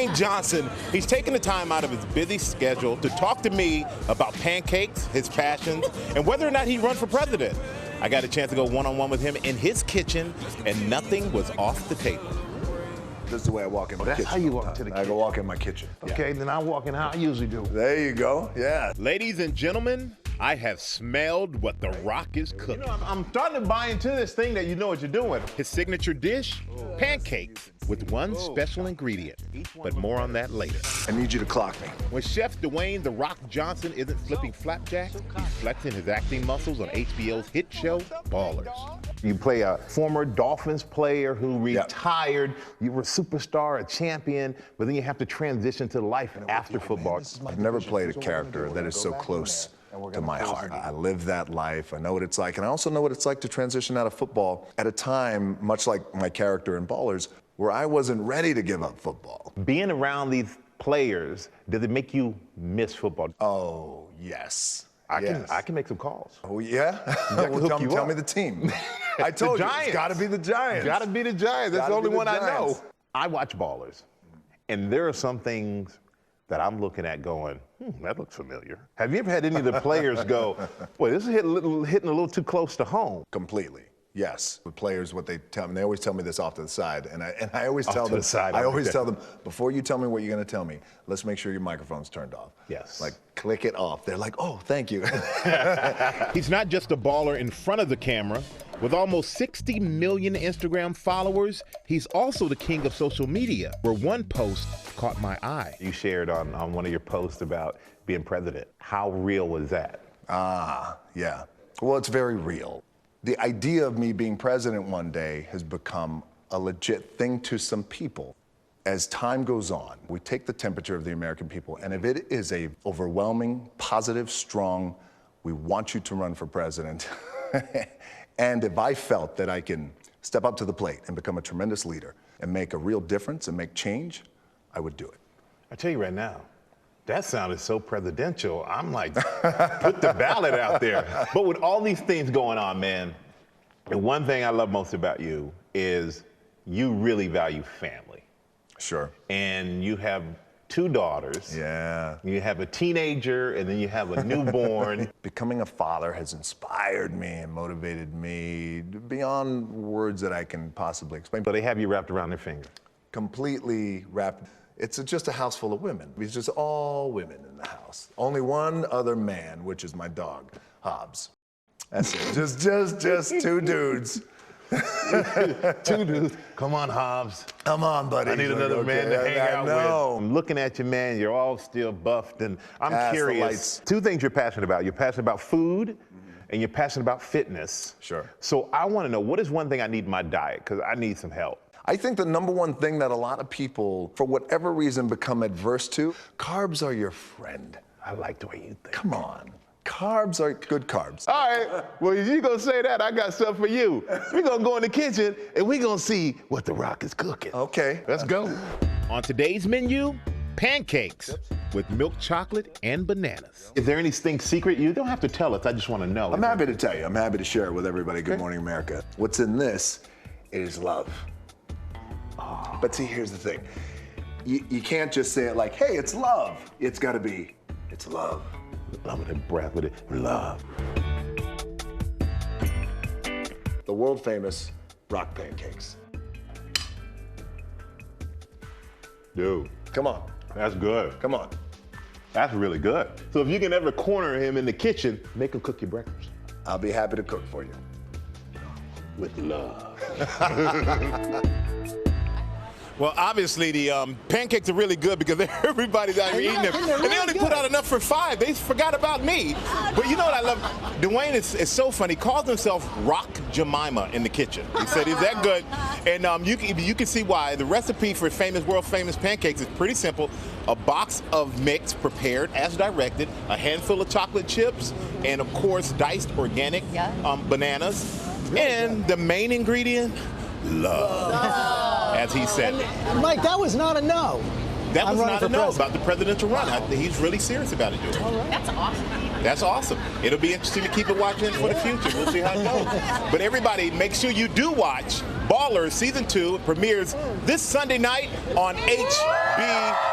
Dwayne Johnson. He's taking the time out of his busy schedule to talk to me about pancakes, his passions, and whether or not he run for president. I got a chance to go one-on-one with him in his kitchen, and nothing was off the table. This is the way I walk in my kitchen. That's how you walk to the kitchen. I go walk in my kitchen. Okay, then I walk in how I usually do. There you go, yeah. Ladies and gentlemen, I have smelled what The Rock is cooking. You know, I'm starting to buy into this thing that you know what you're doing. His signature dish, pancakes, with one special ingredient. But more on that later. I need you to clock me. When Chef Dwayne The Rock Johnson isn't flipping flapjacks, he's flexing his acting muscles on HBO's hit show, Ballers. You play a former Dolphins player who retired. You were a superstar, a champion, but then you have to transition to life after football. I've never played a character that is so close to my heart. I live that life. I know what it's like. And I also know what it's like to transition out of football at a time, much like my character in Ballers, where I wasn't ready to give up football. Being around these players, does it make you miss football? Oh, yes. I can make some calls. Oh, yeah? Well, tell me the team. I told you, it's got to be the Giants. Got to be the Giants. That's the only one I know. I watch Ballers, and there are some things that I'm looking at going, that looks familiar. Have you ever had any of the players go, boy, this is hitting a little too close to home? Completely. Yes, with players, what they tell me, they always tell me this off to the side, and I always tell them, tell them, before you tell me what you're going to tell me, let's make sure your microphone's turned off. Yes. Like, click it off. They're like, oh, thank you. He's not just a baller in front of the camera. With almost 60 million Instagram followers, he's also the king of social media, where one post caught my eye. You shared on one of your posts about being president. How real was that? Yeah. Well, it's very real. The idea of me being president one day has become a legit thing to some people. As time goes on, we take the temperature of the American people, and if it is a overwhelming, positive, strong, we want you to run for president, and if I felt that I can step up to the plate and become a tremendous leader and make a real difference and make change, I would do it. I tell you right now, that sounded so presidential. I'm like, put the ballot out there. But with all these things going on, man, the one thing I love most about you is you really value family. Sure. And you have 2 daughters. Yeah. You have a teenager, and then you have a newborn. Becoming a father has inspired me and motivated me beyond words that I can possibly explain. So they have you wrapped around their finger. Completely wrapped. It's just a house full of women. It's just all women in the house. Only one other man, which is my dog, Hobbs. That's it. just 2 dudes. 2 dudes. Come on, Hobbs. Come on, buddy. I need another man to hang out with. I'm looking at you, man. You're all still buffed, and I'm curious. 2 things you're passionate about. You're passionate about food, and you're passionate about fitness. Sure. So I want to know, what is one thing I need in my diet? Because I need some help. I think the number one thing that a lot of people, for whatever reason, become adverse to, carbs are your friend. I like the way you think. Come on. Carbs are good carbs. All right, well, if you're going to say that, I got something for you. We're going to go in the kitchen, and we're going to see what The Rock is cooking. Okay. Let's go. On today's menu, pancakes with milk chocolate and bananas. Is there anything secret? You don't have to tell us. I just want to know. I'm happy to tell you. I'm happy to share it with everybody. Good morning, America. What's in this is love. Oh. But see, here's the thing. You can't just say it like, hey, it's love. It's got to be, it's love. I'm gonna breath with it. Love. The world famous Rock pancakes. Dude. Come on. That's good. Come on. That's really good. So if you can ever corner him in the kitchen, make him cook your breakfast. I'll be happy to cook for you. With love. Well, obviously, the pancakes are really good because everybody's out here eating them. And they only put out enough for 5. They forgot about me. But you know what I love? Dwayne is so funny. He calls himself Rock Jemima in the kitchen. He said he's that good. And you can see why. The recipe for world famous pancakes is pretty simple. A box of mix prepared as directed, a handful of chocolate chips, and of course, diced organic bananas. And the main ingredient, love, as he said. Mike, that was not a no. That was not a no about the presidential run. He's really serious about it, dude. That's awesome. That's awesome. It'll be interesting to keep it watching for the future. We'll see how it goes. But everybody, make sure you do watch Ballers Season 2 premieres this Sunday night on HBO.